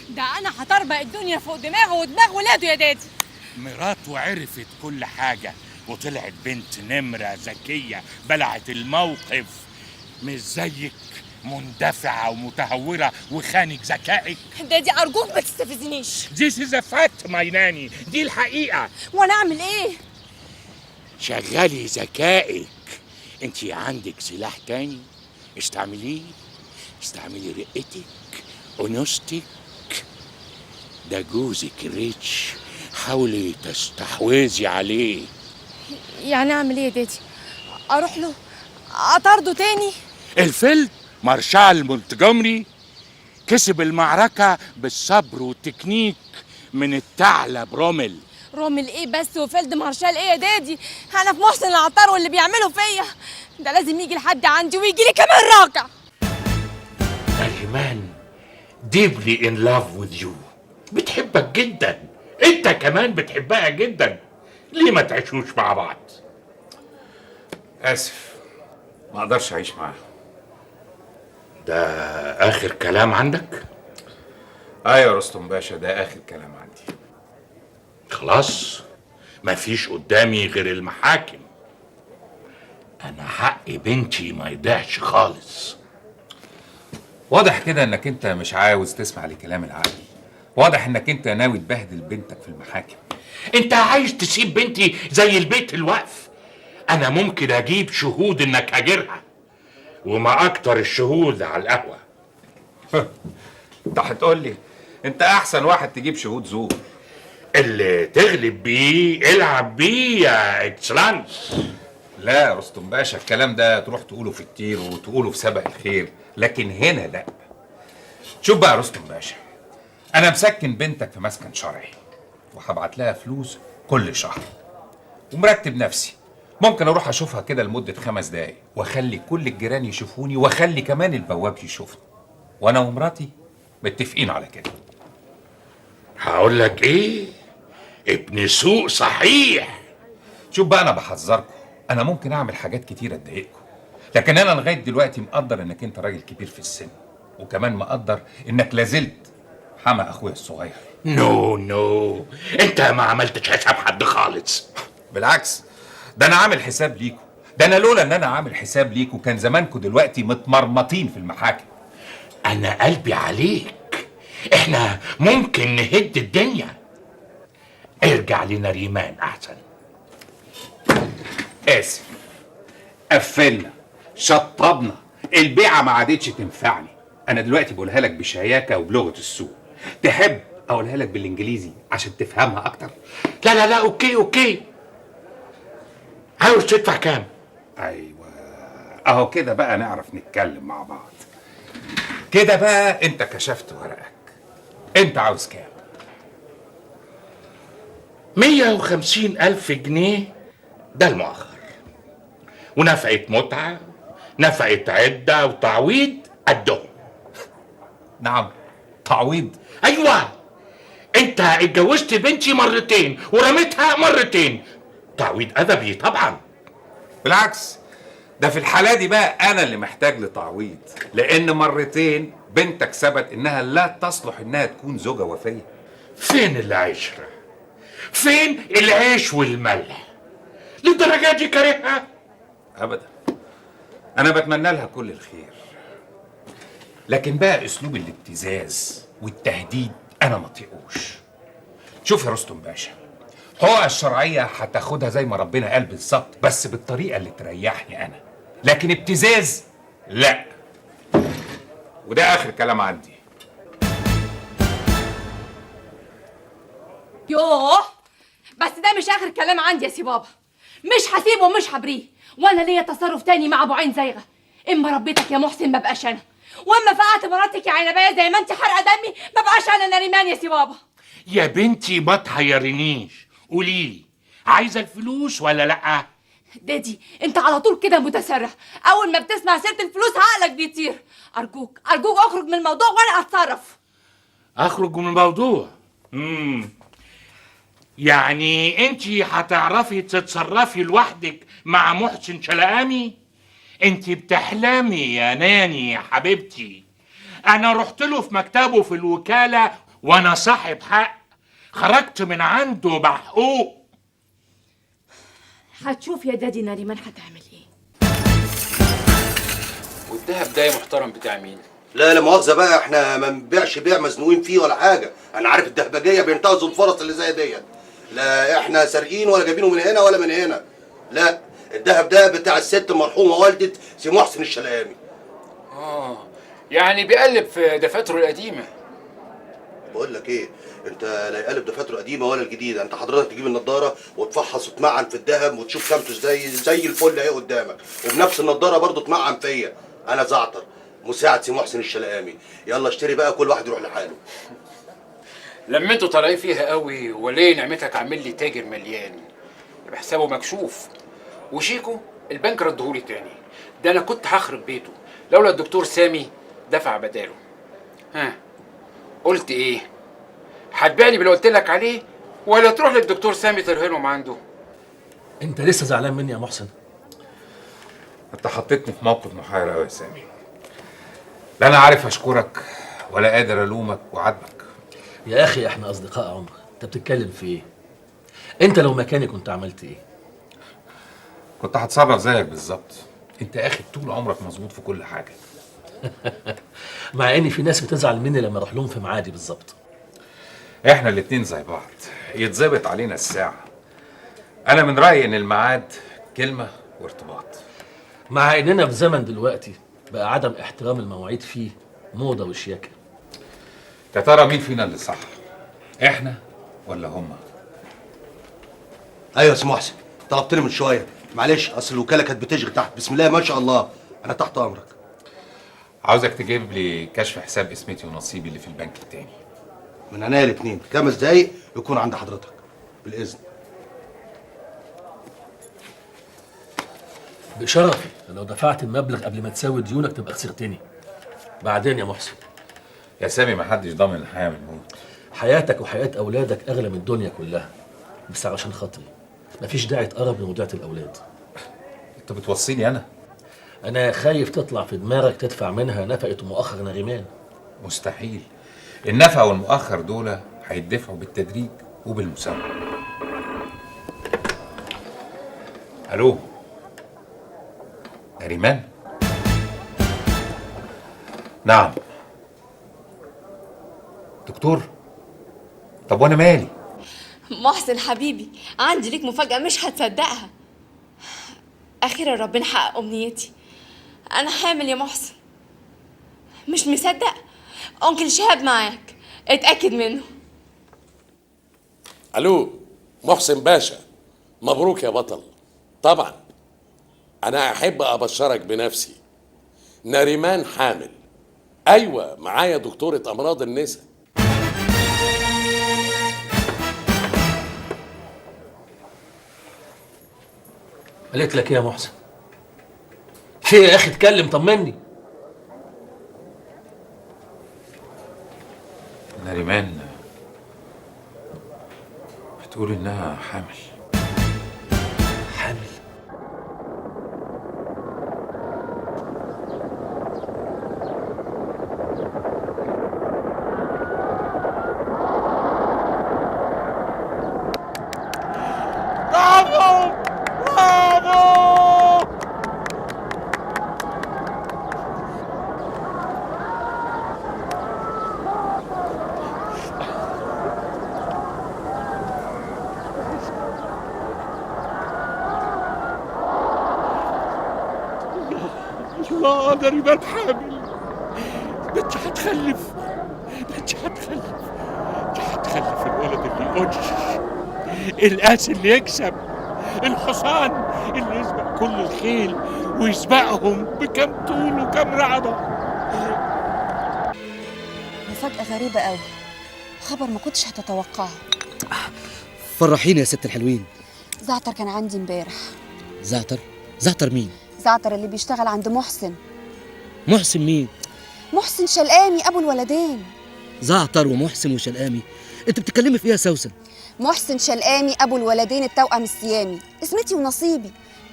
ده انا هطربق الدنيا فوق دماغه ودماغ ولاده يا دادي. مراته عرفت كل حاجة وطلعت بنت نمرة ذكية بلعت الموقف، مش زيك مندفعة ومتهورة وخانق ذكائك. دادي ارجوك ما تستفزنيش. This is a fact my ناني، دي الحقيقة. وانا اعمل ايه؟ شغلي ذكائك. انت عندك سلاح تاني استعمليه، استعملي رقتك انوثتك. ده جوزك ريتش، حاولي تستحوذي عليه. يعني اعمل ايه يا دادي؟ اروح له اطارده تاني؟ الفيلد مارشال مونتجومري كسب المعركة بالصبر والتكنيك من الثعلب رومل. رومل ايه بس وفيلد مارشال ايه يا دادي؟ انا في محسن العطار واللي بيعمله فيا ده لازم يجي لحد عندي ويجي لي كمان راكع. نريمان deeply in love with you، بتحبك جدا، انت كمان بتحبها جدا، ليه ما تعيشوش مع بعض؟ اسف، ما اقدرش اعيش معاها. ده اخر كلام عندك؟ ايوه يا رستم باشا، ده اخر كلام عندي. خلاص مفيش قدامي غير المحاكم. انا حق بنتي ما يضيعش خالص. واضح كده انك انت مش عاوز تسمع لكلام العقل، واضح انك انت ناوي تبهدل بنتك في المحاكم. انت عايز تسيب بنتي زي البيت الوقف؟ انا ممكن اجيب شهود انك هاجرها، وما اكتر الشهود على القهوة. انت هتقول لي انت احسن واحد تجيب شهود زور. اللي تغلب بيه العب بيه يا اكسلانس. لا يا رستم باشا، الكلام ده تروح تقوله في كتير وتقوله في سبق الخير، لكن هنا لا. شوف بقى يا رستم باشا، انا مسكن بنتك في مسكن شرعي وهبعت لها فلوس كل شهر، ومرتب نفسي ممكن اروح اشوفها كده لمده 5 دقايق، واخلي كل الجيران يشوفوني، واخلي كمان البواب يشوفني، وانا ومراتي متفقين على كده. هقول لك ايه، ابن سوق صحيح. شوف بقى، انا بحذركم، انا ممكن اعمل حاجات كتيره تضايقكم، لكن انا لغايه دلوقتي مقدر انك انت راجل كبير في السن، وكمان مقدر انك لازلت حما اخويا الصغير. نو انت ما عملتش حساب حد خالص. بالعكس، ده انا عامل حساب ليكم، ده انا لولا ان انا عامل حساب ليكم كان زمانكم دلوقتي متمرمطين في المحاكم. انا قلبي عليك، احنا ممكن نهد الدنيا. ارجع لنريمان احسن. اسف، قفلنا، شطبنا، البيعه ما عادتش تنفعني. انا دلوقتي بقولها لك بشياكه وبلغه السوق. تحب اقولها لك بالانجليزي عشان تفهمها اكتر؟ لا اوكي. عاوز تدفع كام؟ ايوه، اهو كده بقى نعرف نتكلم مع بعض. كده بقى انت كشفت ورقك. انت عاوز كام؟ 150,000 جنيه، ده المؤخر، ونفقة متعة، نفقة عدة وتعويض قدهم. نعم، تعويض؟ ايوه، انت اتجوزت بنتي مرتين ورميتها مرتين، تعويض ادبي طبعا. بالعكس، ده في الحالة دي بقى انا اللي محتاج لتعويض، لان مرتين بنتك ثبت انها لا تصلح انها تكون زوجة وفية. فين العشرة؟ فين العيش والملح؟ للدرجة دي كارهها؟ ابدا، انا بتمنى لها كل الخير، لكن بقى اسلوب الابتزاز والتهديد انا ما طيقوش. شوف يا رستم باشا، حقوقها الشرعيه هتاخدها زي ما ربنا قال بالظبط، بس بالطريقه اللي تريحني انا، لكن ابتزاز لا. وده اخر كلام عندي. يوه، بس ده مش اخر كلام عندي يا سي بابا. مش هسيبه ومش هبريه، وانا ليا تصرف تاني مع ابو عين زيغه. اما ربيتك يا محسن ما بقاش انا، واما فقعت مراتك يا عنبايه زي ما انت حرقه دمي ما بقاش انا نريمان يا سي بابا. يا بنتي ما تحيرنيش، قوليلي عايزة الفلوس ولا لأ؟ دادي انت على طول كده متسرع، اول ما بتسمع سيره الفلوس عقلك بيطير. ارجوك اخرج من الموضوع وانا اتصرف. اخرج من الموضوع؟ يعني انتي هتعرفي تتصرفي لوحدك مع محسن شلقامي؟ انتي بتحلمي يا ناني يا حبيبتي. انا رحت له في مكتبه في الوكالة وانا صاحب حق، خرجت من عنده محقوق. هتشوف يا دادي نريمان هتعمل ايه. والدهب ده يا محترم بتاع مين؟ لا مؤاخذة بقى، احنا ما بنبيعش بيع مزنوقين فيه ولا حاجة. انا عارف الدهبجية بينتهزوا الفرص اللي زي ديت. لا احنا سارقين ولا جايبينه من هنا ولا من هنا. لا، الدهب ده بتاع الست المرحومة والدة سي محسن الشلامي. يعني بيقلب في دفاتره القديمة. بقول لك ايه، انت لا يقلب دفاتره قديمة ولا الجديدة. انت حضرتك تجيب النضارة وتفحص وتمعن في الدهب وتشوف خامته زي الفل اهي قدامك، وبنفس النضارة برضو تمعن فيا. انا زعتر مساعد سي محسن الشلامي. يلا اشتري بقى، كل واحد يروح لحاله. لما انتوا طالعين فيها قوي وليه نعمتك عامل لي تاجر مليان بحسابه مكشوف، وشيكو البنك ردهولي تاني. ده انا كنت هخرب بيته لولا الدكتور سامي دفع بداله. ها قلت ايه؟ هتبيعني باللي قلت لك عليه ولا تروح للدكتور سامي ترهنهم عنده؟ انت لسه زعلان مني يا محسن؟ انت حطيتني في موقف محير قوي يا سامي. لا انا عارف اشكرك ولا قادر الومك وعاتبك. يا اخي احنا اصدقاء عمر، انت بتتكلم في ايه؟ انت لو مكاني كنت عملت ايه؟ كنت هتصرف زيك بالظبط. انت يا اخي طول عمرك مظبوط في كل حاجه. مع ان في ناس بتزعل مني لما اروح لهم في ميعادي بالظبط. احنا الاتنين زي بعض، يتظبط علينا الساعه. انا من رايي ان الميعاد كلمه وارتباط. مع اننا في زمن دلوقتي بقى عدم احترام المواعيد فيه موضه وشياكه. يا ترى مين فينا اللي صح؟ احنا ولا هما؟ ايوه يا سي محسن، طلبتني من شويه. معلش اصل الوكاله كانت بتشغل تحت. بسم الله ما شاء الله، انا تحت امرك. عاوزك تجيب لي كشف حساب اسمتي ونصيبي اللي في البنك التاني. من عينيا الاثنين، 5 دقايق يكون عند حضرتك بالاذن. بشرفي، لو دفعت المبلغ قبل ما تساوي ديونك تبقى خسرتني. بعدين يا محسن، يا سامي ما حدش ضامن الحياه من الموت. حياتك وحياه اولادك اغلى من الدنيا كلها. بس عشان خاطري مفيش داعي تقرب لموضوعة الاولاد. انت بتوصيني انا؟ انا خايف تطلع في دماغك تدفع منها نفقه مؤخر نريمان. مستحيل. النفع والمؤخر دول هيدفعوا بالتدريج وبالمساواه. الو نريمان؟ نعم دكتور. طب وانا مالي؟ محسن حبيبي، عندي ليك مفاجأة مش هتصدقها. أخيرا ربنا حقق أمنيتي. أنا حامل يا محسن. مش مصدق؟ أنكل شهاب معاك، اتأكد منه. الو محسن باشا، مبروك يا بطل. طبعا انا احب ابشرك بنفسي، نريمان حامل. ايوه معايا دكتورة امراض النساء. قالت لك ايه يا محسن؟ في ايه يا اخي؟ اتكلم طمني. نريمان بتقول انها حامل. حامل؟ برافو برافو. الله نريمان حامل. بنتي هتخلف، بنتي هتخلف، هتخلف الولد اللي يقولش، القاس اللي يكسب، الحصان اللي يسبق كل الخيل ويسبقهم بكم طول وكم رعبة. مفاجأة غريبة قوي، خبر ما كنتش هتتوقعه. فرحيني يا ست الحلوين. زعتر كان عندي امبارح. زعتر؟ زعتر مين؟ زعتر اللي بيشتغل عند محسن. محسن مين؟ محسن شلقامي ابو الولدين. زعتر ومحسن وشلقامي، انت بتتكلمي في ايه يا سوسن؟ محسن شلقامي ابو الولدين التوأم السيامي، اسمتي ونصيبي.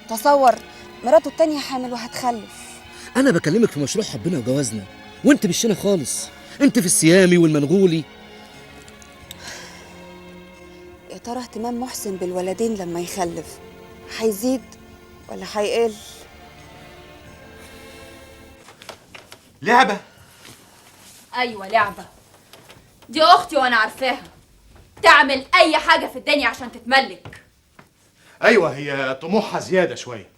تصور مراته التانية حامل وهتخلف. انا بكلمك في مشروع حبنا وجوازنا، وانت مش هنا خالص. انت في السيامي والمنغولي. ترى اهتمام محسن بالولدين لما يخلف هيزيد ولا هيقل؟ لعبة. ايوه لعبه. دي اختي وانا عارفاها، تعمل اي حاجه في الدنيا عشان تتملك. ايوه هي طموحها زيادة شوية.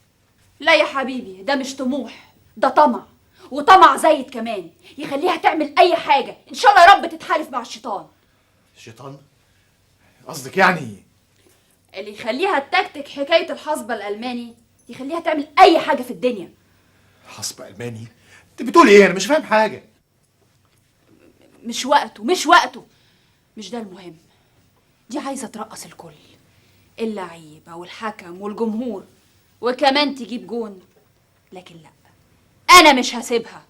لا يا حبيبي، ده مش طموح، ده طمع، وطمع زايد كمان يخليها تعمل اي حاجه، ان شاء الله يا رب تتحالف مع الشيطان. الشيطان؟ قصدك يعني اللي يخليها تكتك حكايه الحصبه الالماني يخليها تعمل اي حاجه في الدنيا. حصب ألماني؟ انت بتقولي ايه؟ انا مش فاهم حاجة. مش وقته، مش وقته، مش ده المهم. دي عايزه ترقص الكل، اللعيبه والحكم والجمهور، وكمان تجيب جون. لكن لا، انا مش هسيبها.